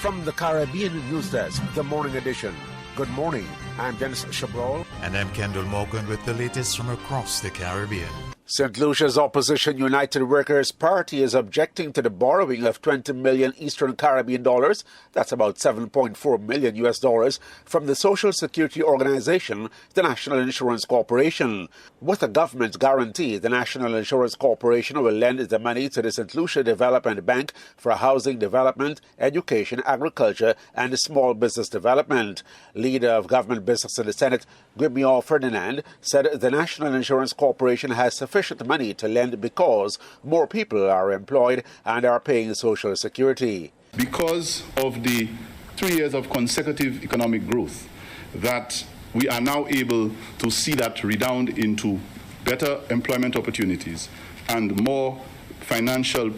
From the Caribbean News Desk, the morning edition. Good morning. I'm Denis Chabrol. And I'm Kendol Morgan with the latest from across the Caribbean. St. Lucia's opposition United Workers' Party is objecting to the borrowing of 20 million Eastern Caribbean dollars, that's about $7.4 million US dollars, from the Social Security Organization, the National Insurance Corporation. With a government guarantee, the National Insurance Corporation will lend the money to the St. Lucia Development Bank for housing development, education, agriculture, and small business development. Leader of Government Business in the Senate, Guimio Ferdinand, said the National Insurance Corporation has sufficient money to lend because more people are employed and are paying Social Security. Because of the 3 years of consecutive economic growth, that we are now able to see that redound into better employment opportunities and more financial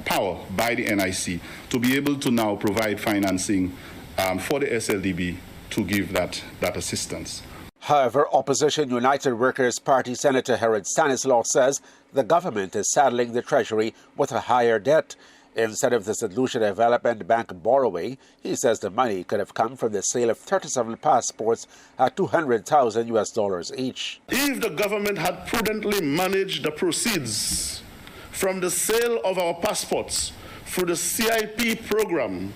power by the NIC to be able to now provide financing for the SLDB to give that assistance. However, opposition United Workers' Party Senator Herod Stanislaw says the government is saddling the Treasury with a higher debt. Instead of the St. Lucia Development Bank borrowing, he says the money could have come from the sale of 37 passports at $200,000 US dollars each. If the government had prudently managed the proceeds from the sale of our passports through the CIP program,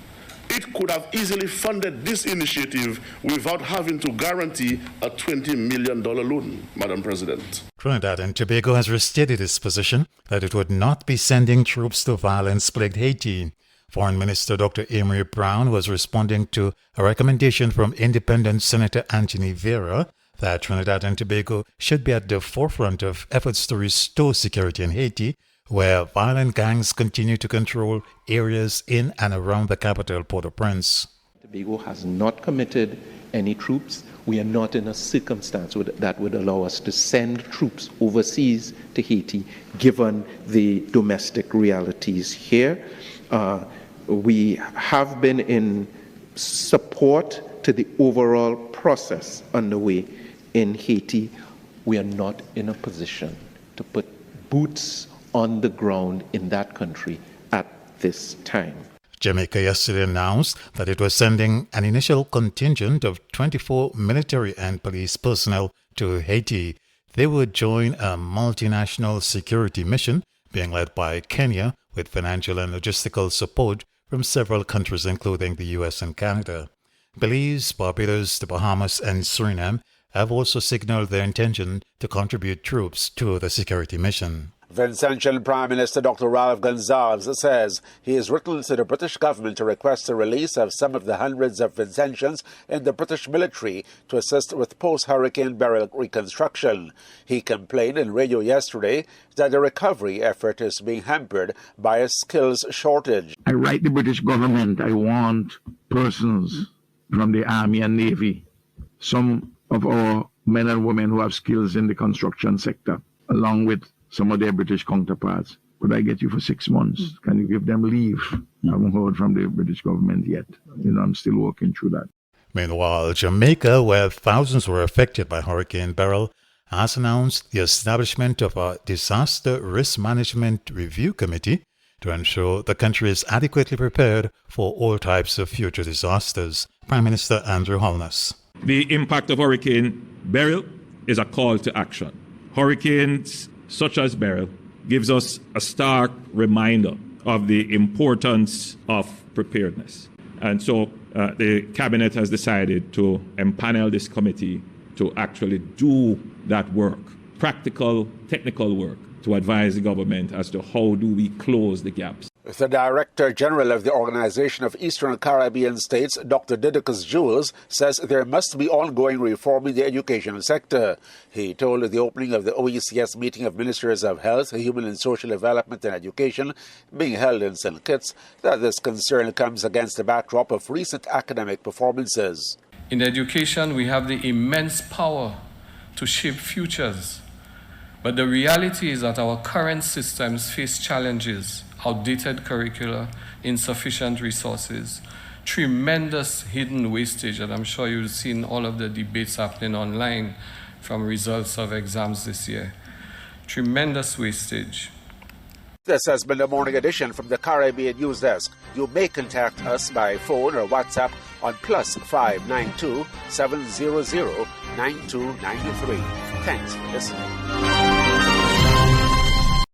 it could have easily funded this initiative without having to guarantee a $20 million loan, Madam President. Trinidad and Tobago has restated its position that it would not be sending troops to violence-plagued Haiti. Foreign Minister Dr. Amory Brown was responding to a recommendation from Independent Senator Anthony Vera that Trinidad and Tobago should be at the forefront of efforts to restore security in Haiti, where violent gangs continue to control areas in and around the capital, Port-au-Prince. Tobago has not committed any troops. We are not in a circumstance that would allow us to send troops overseas to Haiti, given the domestic realities here. We have been in support to the overall process underway in Haiti. We are not in a position to put boots on the ground in that country at this time. Jamaica yesterday announced that it was sending an initial contingent of 24 military and police personnel to Haiti. They would join a multinational security mission being led by Kenya with financial and logistical support from several countries including the US and Canada. Belize, Barbados, the Bahamas and Suriname have also signaled their intention to contribute troops to the security mission. Vincentian Prime Minister Dr. Ralph Gonsalves says he has written to the British government to request the release of some of the hundreds of Vincentians in the British military to assist with post-Hurricane Beryl reconstruction. He complained in radio yesterday that the recovery effort is being hampered by a skills shortage. I write the British government, I want persons from the Army and Navy, some of our men and women who have skills in the construction sector, along with some of their British counterparts. Could I get you for 6 months? Can you give them leave? I haven't heard from the British government yet. I'm still working through that. Meanwhile, Jamaica, where thousands were affected by Hurricane Beryl, has announced the establishment of a Disaster Risk Management Review Committee to ensure the country is adequately prepared for all types of future disasters. Prime Minister Andrew Holness. The impact of Hurricane Beryl is a call to action. Hurricanes such as Beryl gives us a stark reminder of the importance of preparedness. And so the Cabinet has decided to empanel this committee to actually do that work, practical, technical work, to advise the government as to how do we close the gaps. The Director General of the Organization of Eastern Caribbean States, Dr. Didicus Jules, says there must be ongoing reform in the education sector. He told the opening of the OECS meeting of Ministers of Health, Human and Social Development and Education being held in St. Kitts that this concern comes against the backdrop of recent academic performances. In education, we have the immense power to shape futures. But the reality is that our current systems face challenges: outdated curricula, insufficient resources, tremendous hidden wastage, and I'm sure you've seen all of the debates happening online from results of exams this year. Tremendous wastage. This has been the morning edition from the Caribbean News Desk. You may contact us by phone or WhatsApp on +592 700 9293. Thanks for listening.